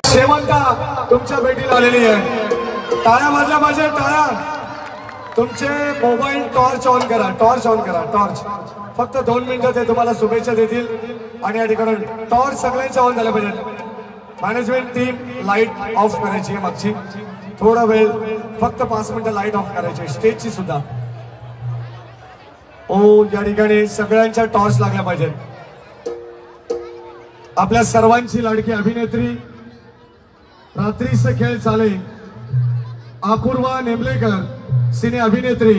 शेवंता तुमच्या भेटीला आलेली आहे. टाळ्या वाजल्या पाहिजे, टाळ्या. तुमचे मोबाईल टॉर्च ऑन करा, टॉर्च ऑन करा, टॉर्च. फक्त 2 मिनिटं ते तुम्हाला शुभेच्छा देतील. आणि या ठिकाणी टॉर्च सगळ्यांच्या ऑन झाल्या पाहिजे. मॅनेजमेंट टीम लाईट ऑफ करायची आहे मागची. थोडा वेळ, फक्त 5 मिनिटं लाईट ऑफ करायची स्टेजची सुद्धा. ओ या ठिकाणी सगळ्यांच्या टॉर्च लागल्या पाहिजेत. आपल्या सर्वांची लाडकी अभिनेत्री, रात्रीचे खेळ चाले, अपूर्वा नेमलेकर, सिने अभिनेत्री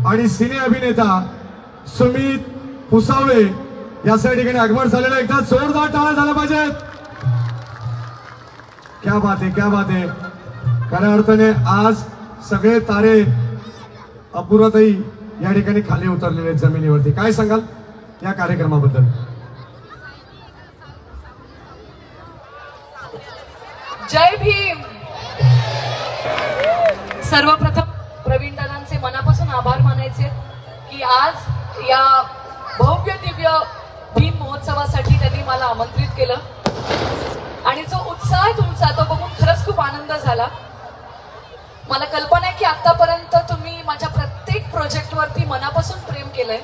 आणि सिने अभिनेता सुमित पुसावळे या ठिकाणी आगमन झालेलं. एकदा जोरदार टाळ्या झाल्या पाहिजेत. क्या बात आहे, क्या बात आहे. खऱ्या अर्थाने आज सगळे तारे अपूर्वाताई या ठिकाणी खाली उतरलेले आहेत जमिनीवरती. काय सांगाल या कार्यक्रमाबद्दल? जय भीम. सर्वप्रथम प्रवीण दादांचे मनापासून आभार मानायचे की आज या भव्य दिव्य भीम महोत्सवासाठी त्यांनी मला आमंत्रित केलं. आणि जो उत्साह तुमचा तो बघून खरंच खूप आनंद झाला. मला कल्पना आहे की आतापर्यंत तुम्ही माझ्या प्रत्येक प्रोजेक्टवरती मनापासून प्रेम केलंय,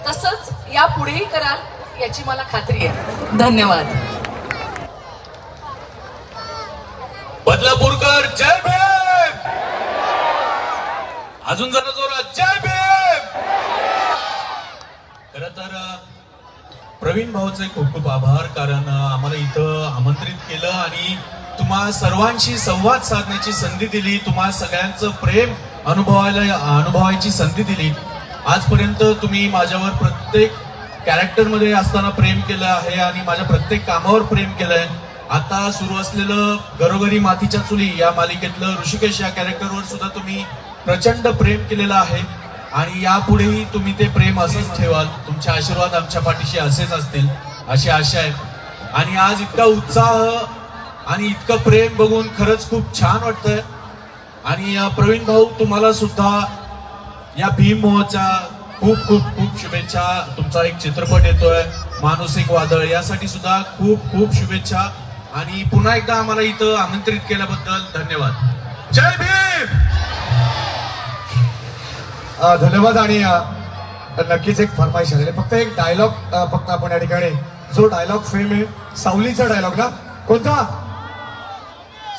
तसंच यापुढेही कराल याची मला खात्री आहे. धन्यवाद. बदलापूरकर जय भीम. अजून जरा जोरात जय भीम. खरं तर प्रवीण भाऊचे खूप खूप आभार, कारण आम्हाला इथं आमंत्रित केलं आणि तुम्हा सर्वांशी संवाद साधण्याची संधी दिली. तुम्हा सगळ्यांचं प्रेम अनुभवायची संधी दिली. आजपर्यंत तुम्ही माझ्यावर प्रत्येक कॅरेक्टरमध्ये असताना प्रेम केलं आहे आणि माझ्या प्रत्येक कामावर प्रेम केलंय. आता सुरू असलेलं घरोघरी मातीच्या चुली या मालिकेतलं ऋषिकेश या कॅरेक्टरवर सुद्धा तुम्ही प्रचंड प्रेम केलेलं आहे आणि यापुढेही तुम्ही ते प्रेम असंच ठेवाल. तुमचे आशीर्वाद आमच्या पाठीशी असेच असतील अशी आशा आहे. आणि आज इतका उत्साह आणि इतकं प्रेम बघून खरंच खूप छान वाटतंय. आणि प्रवीण भाऊ तुम्हाला सुद्धा या भीम महोत्सवाच्या खूप खूप खूप शुभेच्छा. तुमचा एक चित्रपट येतोय मानसिक वादळ, यासाठी सुद्धा खूप खूप शुभेच्छा. आणि पुन्हा एकदा आम्हाला इथं आमंत्रित केल्याबद्दल धन्यवाद. जय भीम. धन्यवाद. आणि नक्कीच एक फरमाईश आलेली. फक्त एक डायलॉग, फक्त आपण या ठिकाणी जो डायलॉग फेम आहे सावलीचा डायलॉग ना, कोणता?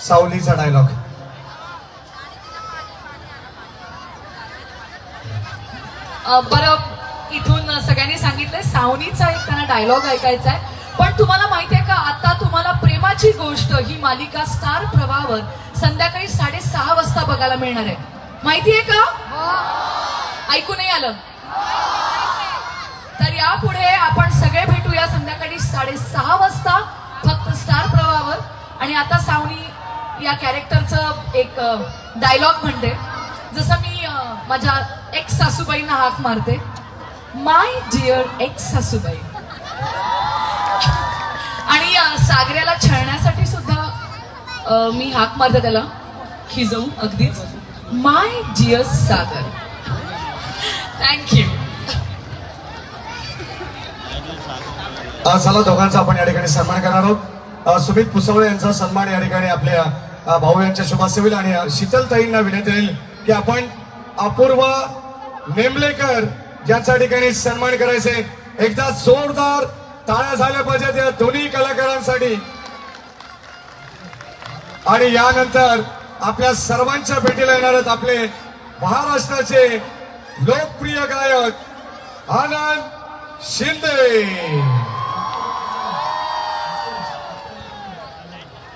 सावलीचा डायलॉग. बरं, इथून सगळ्यांनी सांगितलंय सावनीचा एक त्यांना डायलॉग ऐकायचा आहे. पण तुम्हाला माहितीये का, आता तुम्हाला प्रेमाची गोष्ट ही मालिका स्टार प्रवाहावर संध्याकाळी 6:30 वाजता बघायला मिळणार आहे. माहितीये का? ऐकू नाही आलं तर यापुढे आपण सगळे भेटूया संध्याकाळी 6:30 वाजता फक्त स्टार प्रवाहावर. आणि आता सावनी या कॅरेक्टरचं एक डायलॉग म्हणते, जसं मी माझ्या एक्स सासूबाईंना हाक मारते, माय डिअर एक्स सासूबाई. आणि सागऱ्याला छळण्यासाठी सुद्धा मी हाक मारते त्याला खिजवून अगदीच, माय डिअर सागर. थँक्यू. चला दोघांचा आपण या ठिकाणी सन्मान करणार आहोत. सुमित पुसावळे यांचा सन्मान या ठिकाणी आपल्या भाऊ यांच्या शुभासेवेला. आणि शीतलताईंना विनंती राहील की आपण अपूर्वा नेमलेकर यांच्या ठिकाणी सन्मान करायचे. एकदा जोरदार टाळ्या झाल्या पाहिजेत या दोन्ही कलाकारांसाठी. आणि यानंतर आपल्या सर्वांच्या भेटीला येणार आहेत आपले महाराष्ट्राचे लोकप्रिय गायक आनंद शिंदे.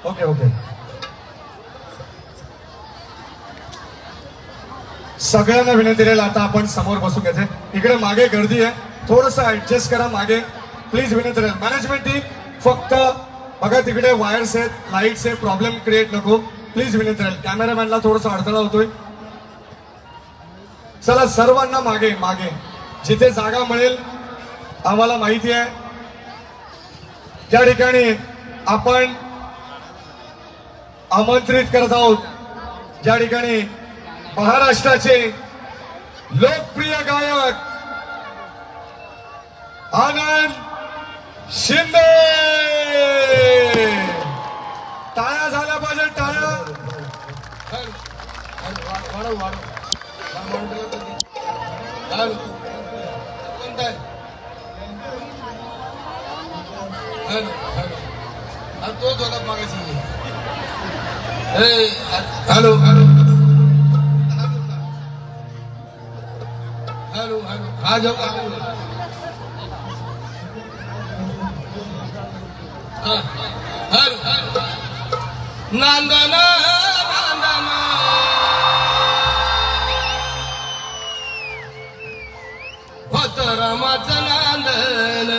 Okay okay. सगळ्यांना विनंती राहील आता आपण समोर बसून घ्यायचे. इकडे मागे गर्दी आहे, थोडस ऍडजस्ट करा मागे प्लीज. विनंती राहील मॅनेजमेंट टीम, फक्त बघा तिकडे वायर्स आहेत, लाईट्स आहे, प्रॉब्लेम क्रिएट नको प्लीज. विनंती राहील कॅमेरामॅनला थोडासा अडथळा होतोय. चला सर्वांना मागे मागे जिथे जागा मिळेल. आम्हाला माहिती आहे त्या ठिकाणी आपण आमंत्रित करत आहोत ज्या ठिकाणी महाराष्ट्राचे लोकप्रिय गायक आनंद शिंदे. टाळ्या झाल्या पाहिजे, टाळ्या. तोच होता मागायची. हॅलो हॅलो हॅलो हॅलो हा जाऊ हॅलो नांदना नांदना होत रामाचं नांदन.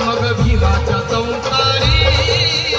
मग भीमाच्या संसारी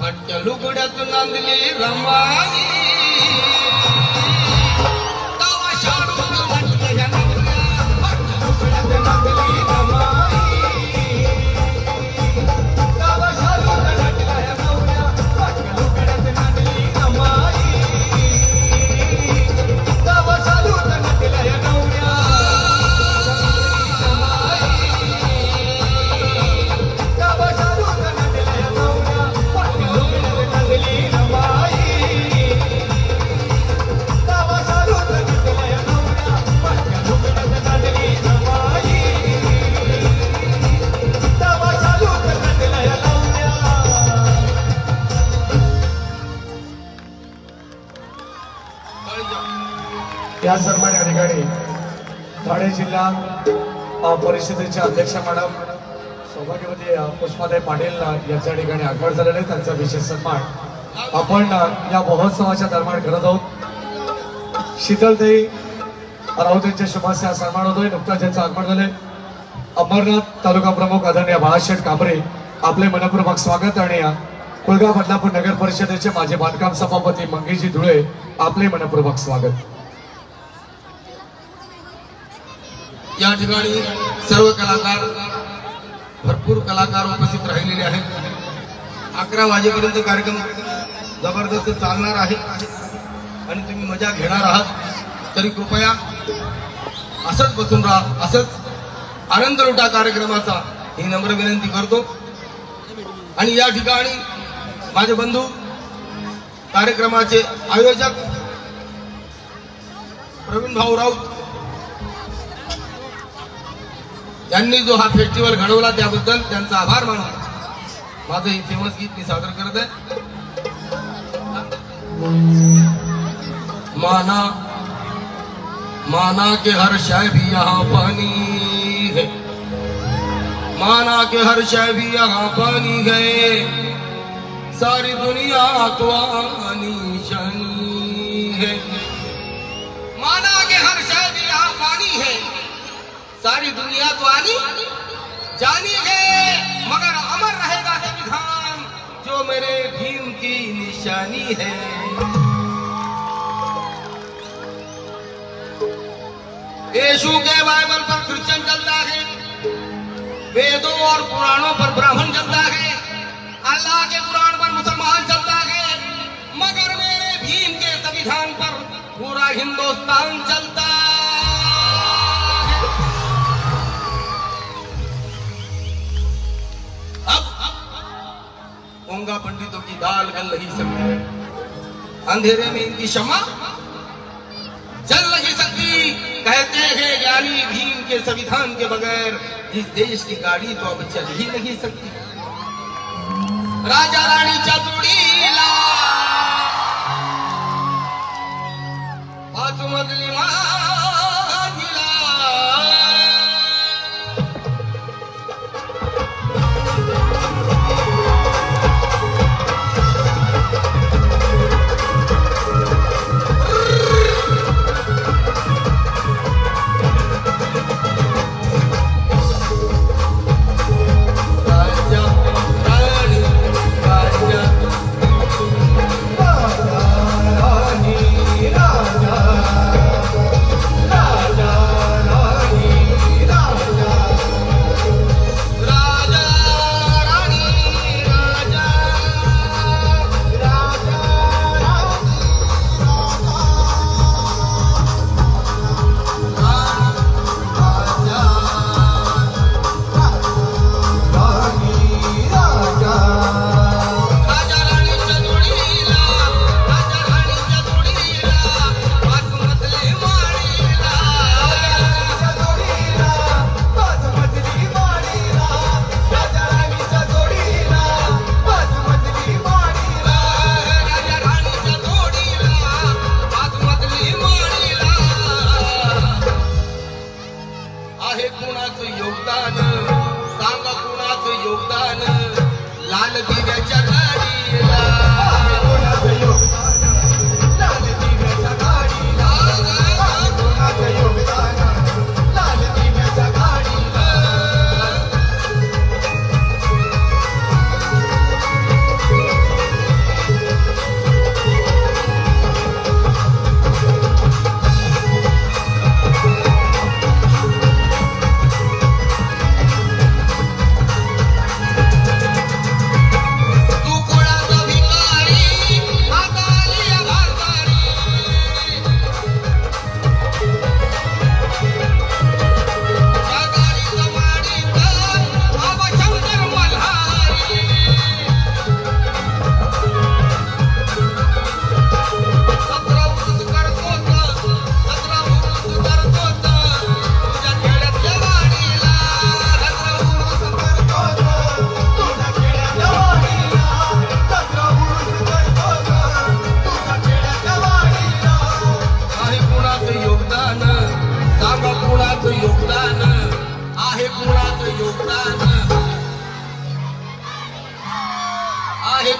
फाटक्या लुगड्यात नांदली रमाई तवा शाडूत नटल्या या नवऱ्या फाटक्या लुगड्यात नांदली रमाई तवा शाडूत नटल्या या नवऱ्या फाटक्या लुगड्यात नांदली रमाई तवा शाडूत नटल्या या नवऱ्या या सन्मान या ठिकाणी ठाणे जिल्हा परिषदेचे अध्यक्ष मॅडम सौभाग्यवती पुष्पाताई पाटील यांच्या ठिकाणी आगमन झालेले आहे. त्यांचा विशेष सन्मान आपण या महोत्सवाच्या दरम्यान करत आहोत. शीतलताई राऊत यांच्या शुभास्या सन्मान होतोय. नुकताच यांचं आगमन झाले. अमरनाथ तालुका प्रमुख आदरणीय बाळाशेठ कांबरे आपले मनपूर्वक स्वागत. आणि कुळगाव बदलापूर नगर परिषदेचे माजी बांधकाम सभापती मंगेशजी धुळे आपले मनपूर्वक स्वागत. या ठिकाणी सर्व कलाकार भरपूर कलाकार उपस्थित राहिलेले आहेत. 11 वाजेपर्यंत कार्यक्रम जबरदस्त चालणार आहे आणि तुम्ही मजा घेणार आहात. तरी कृपया असंच बसून राहा, असंच आनंद लुटा कार्यक्रमाचा ही नम्र विनंती करतो. आणि या ठिकाणी माझे बंधू कार्यक्रमाचे आयोजक प्रवीण भाऊ राऊत यांनी जो हा फेस्टिवल घडवला त्याबद्दल त्यांचा आभार मानून माझं हे फेमस गीत मी सादर करत आहे. माना माना के हर शय भी यहाँ पानी है, माना के हर शय भी यहाँ पानी है, सारी दुनिया तो आनी जानी है. माना के हर शय भी यहाँ पानी है, सारी दुनिया तो आनी जानी है, मगर अमर रहेगा है विधान जो मेरे भीम की निशानी है. यीशु के बाइबल पर क्रिश्चियन चलता है, वेदों और पुराणों पर ब्राह्मण चलता है, अल्लाह के कुरान पर मुसलमान चलता है, मगर मेरे भीम के संविधान पर पूरा हिंदुस्तान चलता है. गंगा पंडितों की दाल गल नहीं सकती, अंधेरे में इनकी क्षमा चल नहीं सकती. कहते हैं ज्ञानी भीम के संविधान के बगैर इस देश की गाड़ी तो अब चल ही नहीं सकती. राजा रानी चतुड़ीला बासुमती मांझिला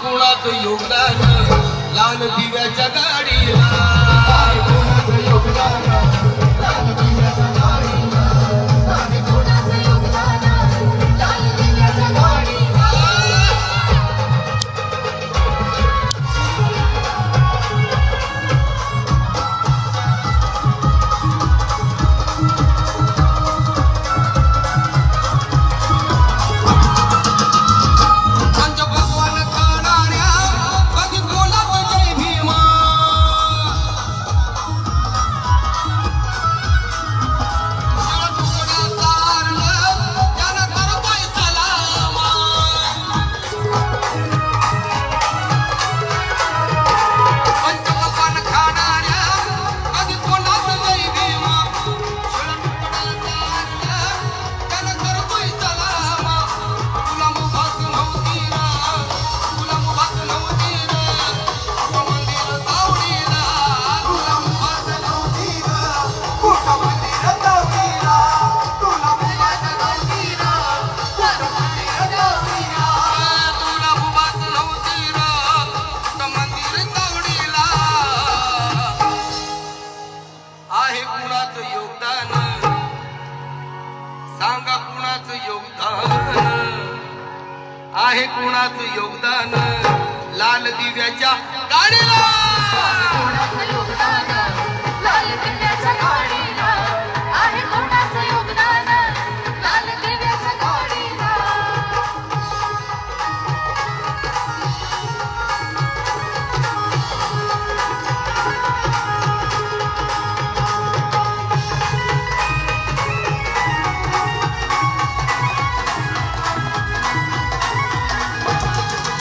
कुणाचं योगदान लाल दिव्याच्या गाडीला आहे कोणाचं योगदान लाल दिव्याच्या गाडीला आहे कोणाचं योगदान लाल दिव्याच्या गाडीला सांगा कुणाचं योगदान आहे कुणाचं योगदान लाल दिव्याच्या गाडीला कोणाचं योगदान लाल दिव्याच्या गाडीला आहे कोणाचं योगदान लाल दिव्याच्या गाडीला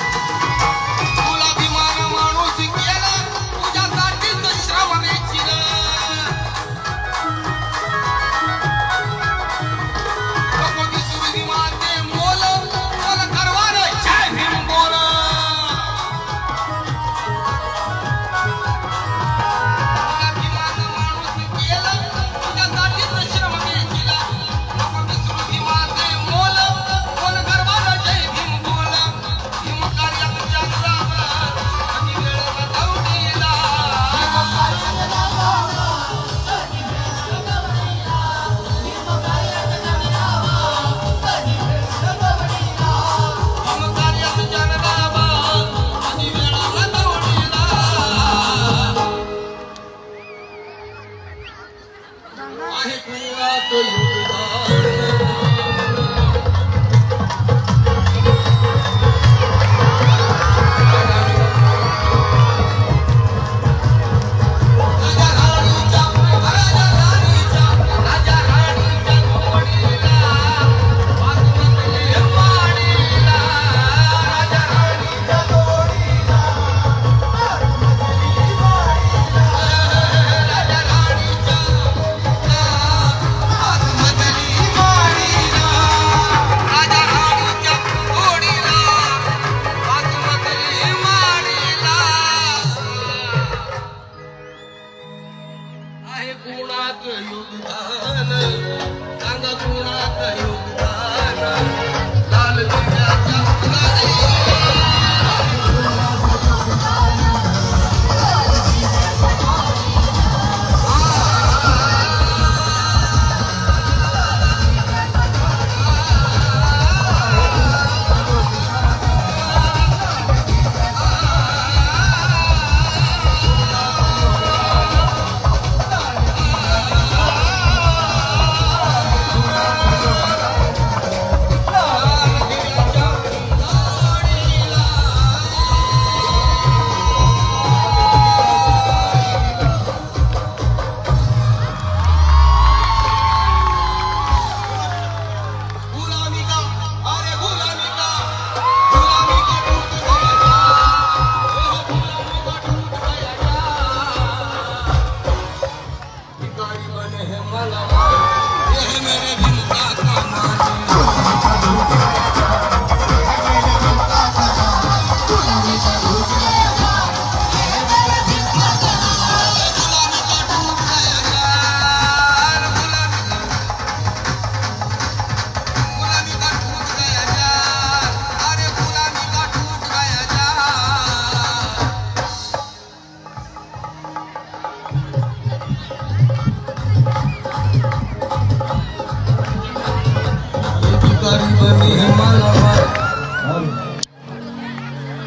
तुला अभिमान माणूस केला तुझ्यासाठीच श्रम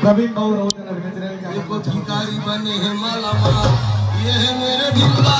प्रवीण भाऊ राऊत यांना विनंती आहे की एक भिकारी बने है माला माला ये है मेरे दिल का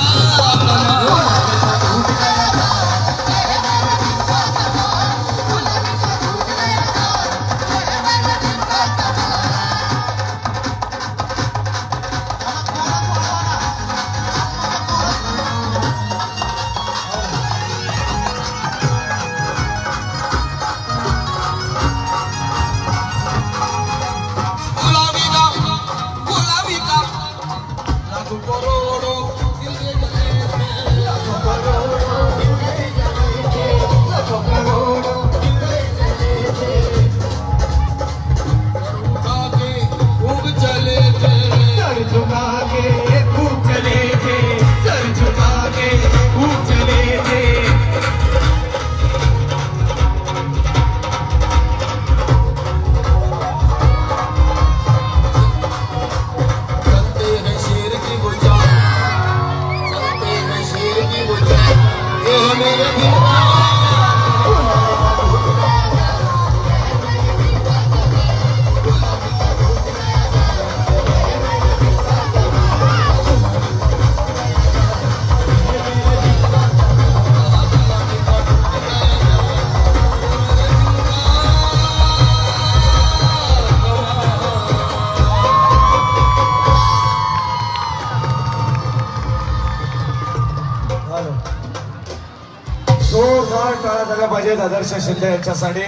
जोरदार टाळ्या झाल्या पाहिजेत आदर्श शिंदे यांच्यासाठी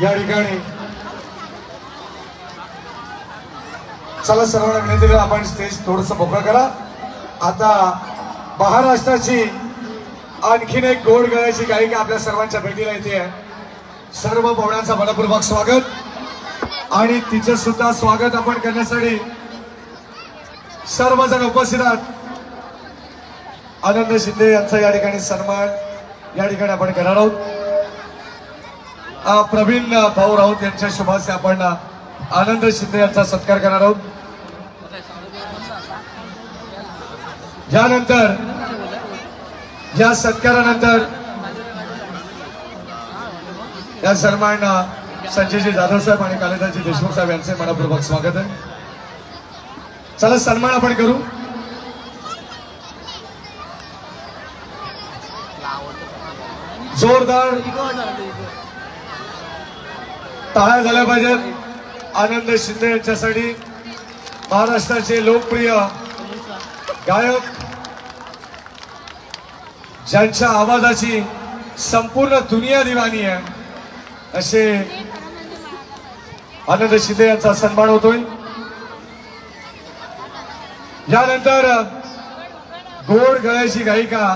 या ठिकाणी. चला सर्वांना विनंती करा आपण स्टेज थोडस मोकळं करा. आता महाराष्ट्राची आणखीन एक गोड गळ्याची गायिका आपल्या सर्वांच्या भेटीला येते आहे. सर्व पाहुण्यांचा मनपूर्वक स्वागत आणि तिचं सुद्धा स्वागत आपण करण्यासाठी सर्वजण उपस्थित आहात. आनंद शिंदे यांचा या ठिकाणी सन्मान या ठिकाणी आपण करणार आहोत. प्रवीण भाऊ राऊत यांच्या शुभाचे आपण आनंद शिंदे यांचा सत्कार करणार आहोत. यानंतर या सत्कारानंतर या सन्मान संजयजी जाधव साहेब आणि कालिदासजी देशमुख साहेब यांचे मनपूर्वक स्वागत आहे. चला सन्मान आपण करू. जोरदार टाळ्या झाल्या पाहिजेत आनंद शिंदे यांच्यासाठी. महाराष्ट्राचे लोकप्रिय गायक ज्यांच्या आवाजाची संपूर्ण दुनिया दिवाणी आहे असे आनंद शिंदे यांचा सन्मान होतोय. यानंतर गोड गळ्याची गायिका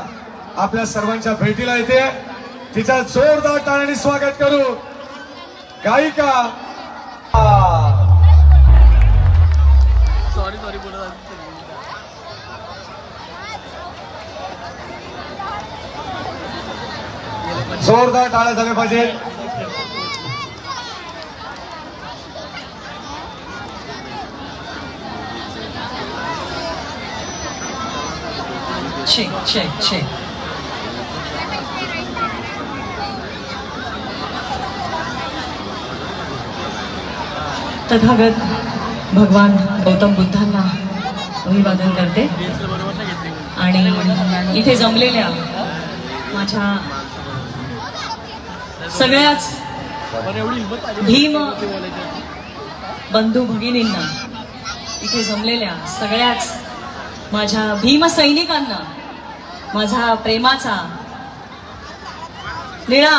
आपल्या सर्वांच्या भेटीला येते. तिचा जोरदार टाळ्यांनी स्वागत करू. गायिका जोरदार टाळ्या झाल्या पाहिजे. Check check check. तथागत भगवान गौतम बुद्धांना अभिवादन करते आणि इथे जमलेल्या माझ्या सगळ्याच भीम बंधू भगिनींना, इथे जमलेल्या सगळ्याच माझ्या भीम सैनिकांना माझा प्रेमाचा निळा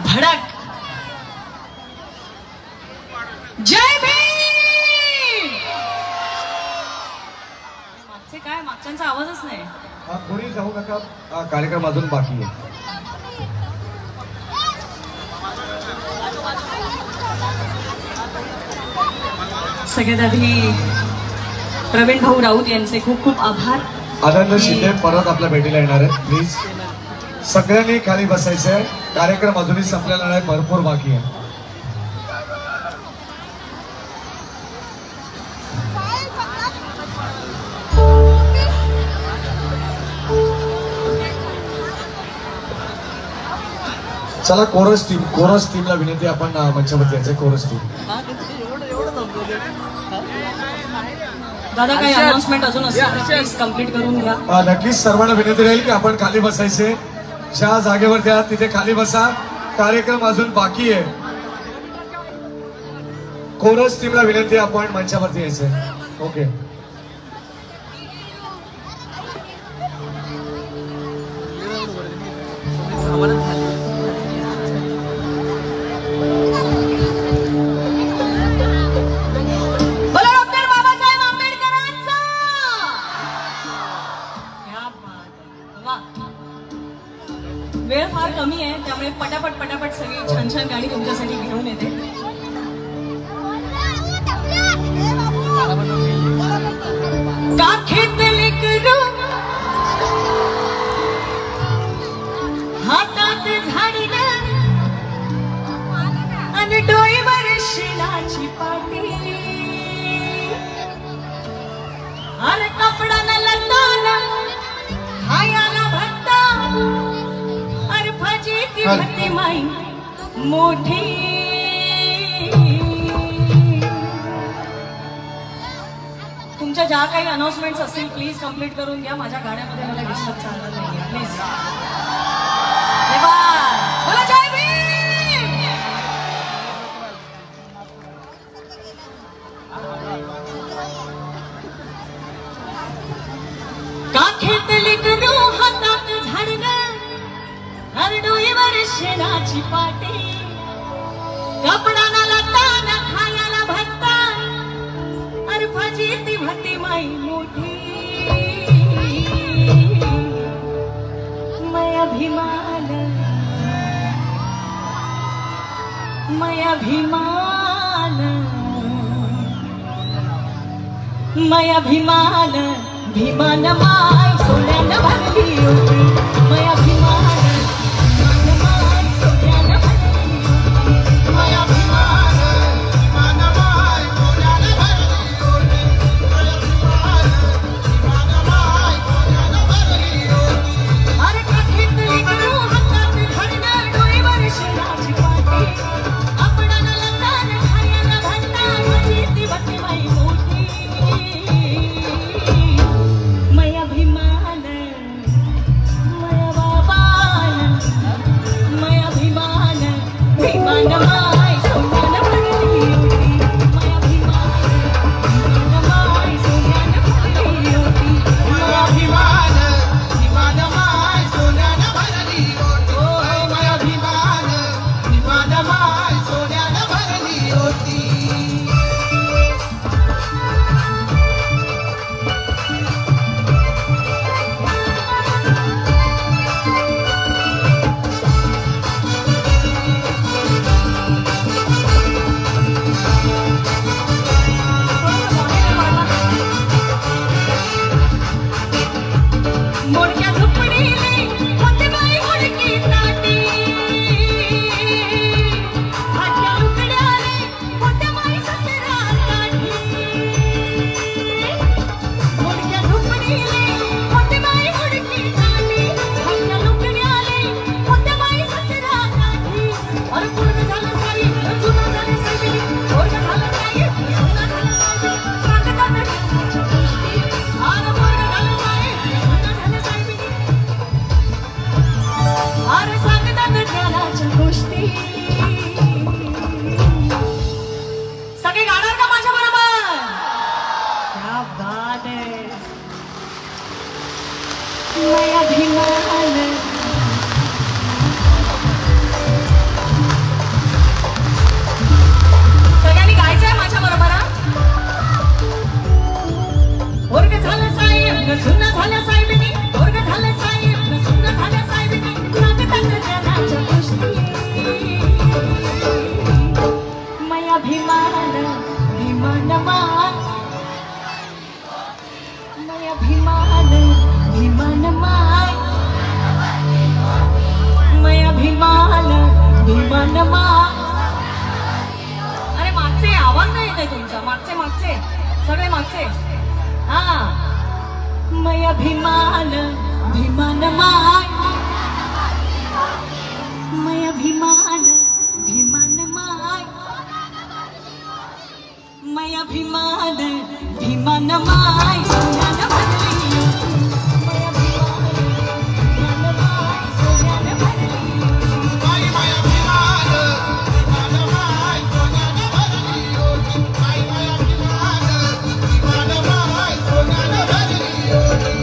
भडक जय भीम. मागचे काय मागच्यांचा आवाजच नाही. कोणी जाऊ नका, कार्यक्रम अजून बाकी आहे. सगळ्यात आधी प्रवीण भाऊ राऊत यांचे खूप खूप आभार. आनंद शिंदे परत आपल्या भेटीला येणार आहे. प्लीज सगळ्यांनी खाली बसायचंय. कार्यक्रम अजूनही संपलेला नाही, भरपूर बाकी आहे. चला कोरस टीमला विनंती, आपण मंचावरती यायचं. Chorus team. दादा काही अनाउन्समेंट अजून असेल प्लीज कम्प्लीट करून घ्या. नक्कीच सर्वांना विनंती राहील की आपण खाली बसायचे. ज्या जागेवरती आहात तिथे खाली बसा. कार्यक्रम अजून बाकी आहे. कोरस टीमला विनंती, आपण मंचावरती यायचंय. ओके. वेळ फार कमी आहे त्यामुळे पटापट सगळी छान छान गाणी तुमच्यासाठी घेऊन येते. काखेतले करू हातात झाडीनं आणि डोईवर शेणाची पाटी अरे कपडानं लताना खायाला भत्ता अरे भाजी ती भत्ती माई मोठी. तुमच्या ज्या काही अनाउन्समेंट्स असतील प्लीज कम्प्लीट करून घ्या. माझ्या गाण्यामध्ये मला डिस्टर्ब चालणार नाहीये प्लीज. बोला जय भीम. काखेतली करू हातात झाडणं हरडोईवर शेणाची पाटी कपडाना लताना खायाला भत्ता अरे भाजी ती भत्ती माई मोठी. मैं अभिमान मैं अभिमान मैं अभिमान भीमान माय सोन्यानं भरली होती. मैं अभिमान भीमान माय सोन्यानं भरली होती. मैं अभिमान भीमान माय सोन्यानं भरली होती. मैं अभिमान भीमान माय सोन्यानं भरली होती. अरे काखेतली करू हातात झाडणं डोईवर शेणाची पाटी आपणाला लताना खायला भत्ता भाजी ती भत्ती माई मोठी. मैं अभिमान मैं बाबान मैं अभिमान भीमान माय सोन्यानं भरली होती. मैं अभिमान भीमान माय सोन्यानं भरली होती. मैं अभिमान भीमान माय सोन्यानं भरली होती. मैं अभिमान भीमान माय सोन्यानं भरली होती. मोडक्या झोपडीले होते बाई हुडकी ताटी हातच्या लुकड्याले होते बाई सतरा काठी. मोडक्या झोपडीले होते बाई हुडकी ताटी हातच्या लुकड्याले होते बाई सतरा काठी. अरे पूर्ण झालं साई जुनं झालं साई पूर्ण झालं साई जुनं झालं साई सांगता नसण्याच्या गोष्टी. अरे पूर्ण झालं साई जुनं झालं साई अरे सांगतात ज्ञानाच्या गोष्टी. सगळे गाणार का माझ्या बरोबर. क्या बात है. मैं अभिमान सगळ्यांनी गायचंय माझ्या बरोबर. वर्ग झालं साहेब सुन्न झालं साहेबिनी वर्ग झालं साहेब सुन्न झालं साहेबिनी सांगतात ज्ञानाच्या गोष्टी. मैं अभिमान भीमान माय मैं अभिमान भीमान माय मैं अभिमान भीमान माय. अरे मागचे आवाज नाही येते तुमचा. मागचे सगळे मागचे. हा मैं अभिमान भीमान माय मय भीमान भीमान माय मय भीमान भीमान माय सोन्यानं भरली मय भीमान भीमान माय सोन्यानं भरली माई माया भीमान भीमान माय सोन्यानं भरली होती. माई माया भीमान भीमान माय सोन्यानं भरली होती.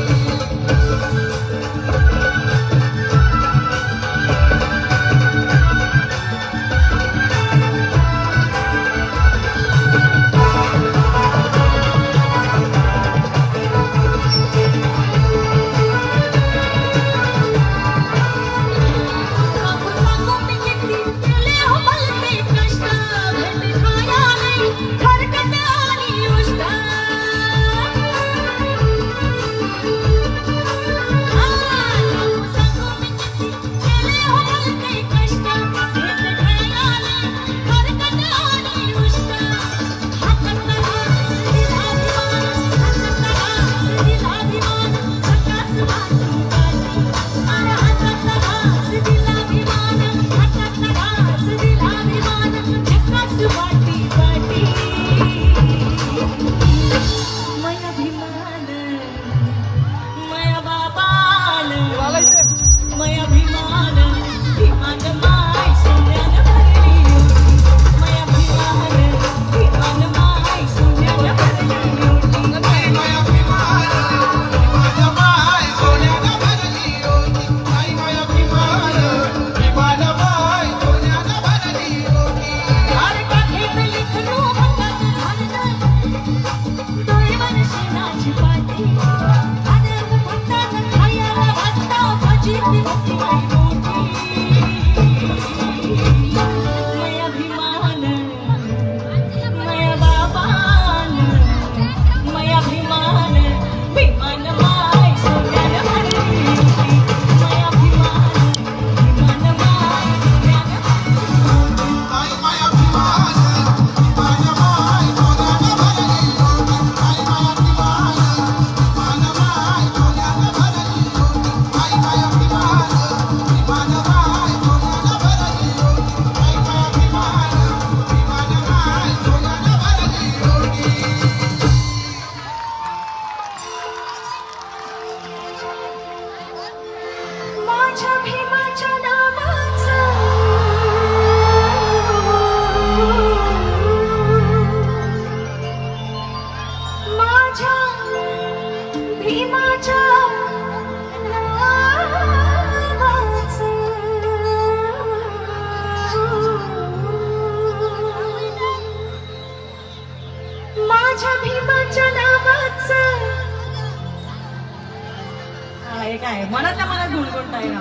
काय मनातल्या मनात गुणगुणताय ना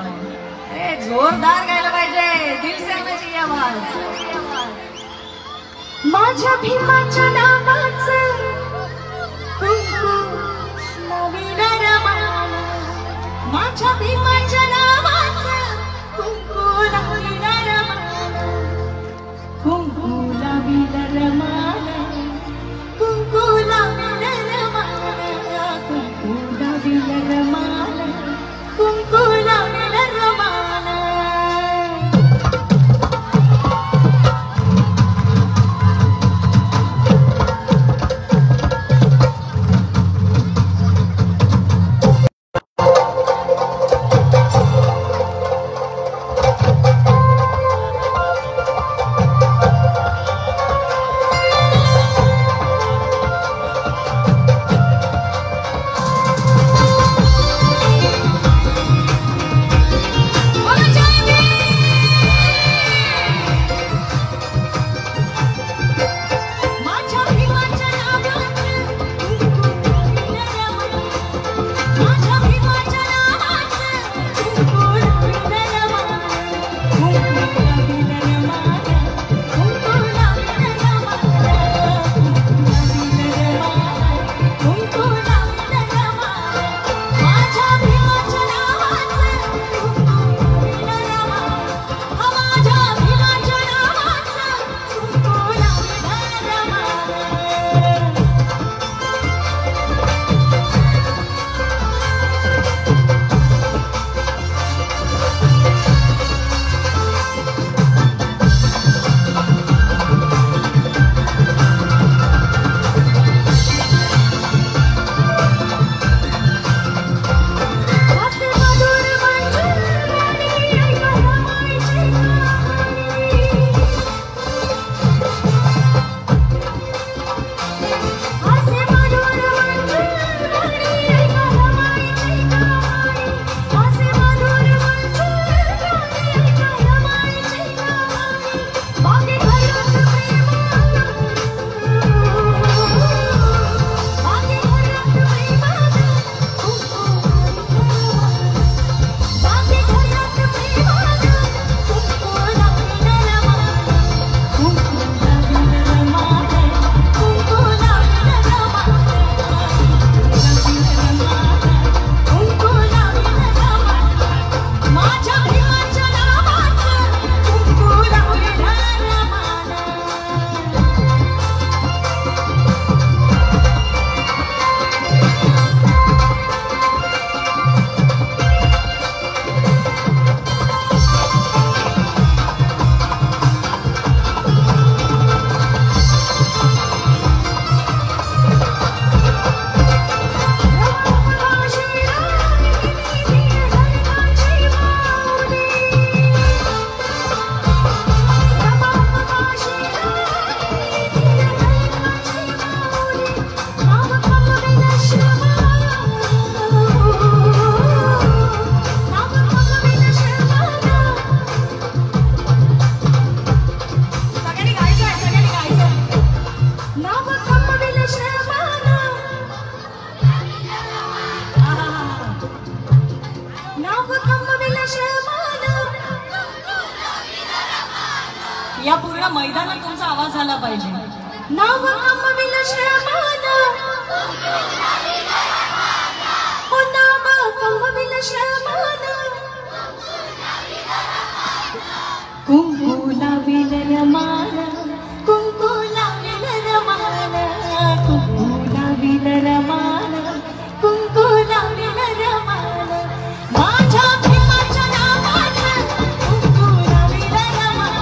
अरे जोरदार गायला पाहिजे दिल से आना चाहिए आवाज माझ्या भीमाच्या नावाचं कुंकू नवीन रमाना माझ्या भीमाच्या नावाचं कुंकू नवीन रमाना कुंकू नवीन रमाना कुंकू नवीन रमाना कुंकू नवीन रमाना कुंकू नवीन रमाना या पूर्ण मैदानात तुमचा आवाज आला पाहिजे. नाव कमविल श्रमान, ओ नाव कमविल श्रमान, कुंकू लाविल रमान, कुंकू लाविल रमान, कुंकू लाविल रमान, कुंकू लाविल रमान, माझ्या प्रेमाच्या नावानं कुंकू लाविल रमान.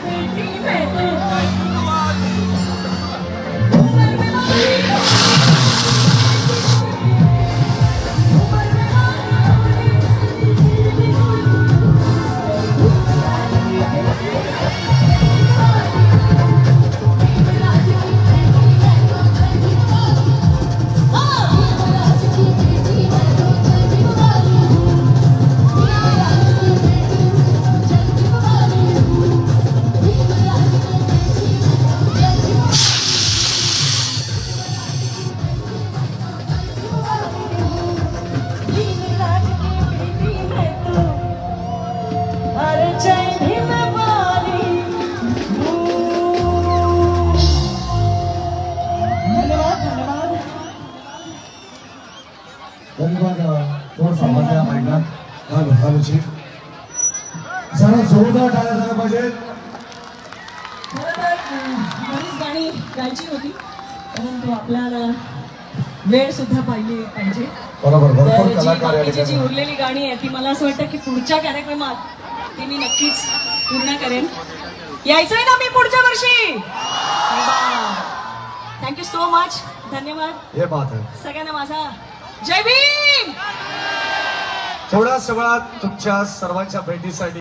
बेटी में तू जरा जोरदार टाळ्या झाल्या पाहिजे. खरं तर बरीच गाणी गायची होती, परंतु आपल्याला वेळ सुद्धा पाहिजे. बरोबर, तर भरपूर जी कलाकार या बाकीची जी ठिकाणी. उरलेली गाणी आहे ती मला असं वाटतं की पुढच्या कार्यक्रमात ती मी नक्कीच पूर्ण करेन. यायचंय ना मी पुढच्या वर्षी. Thank you so much. धन्यवाद हे बात आहे. सगळ्यांना माझा जय भीम. थोड्याच वेळात तुमच्या सर्वांच्या भेटीसाठी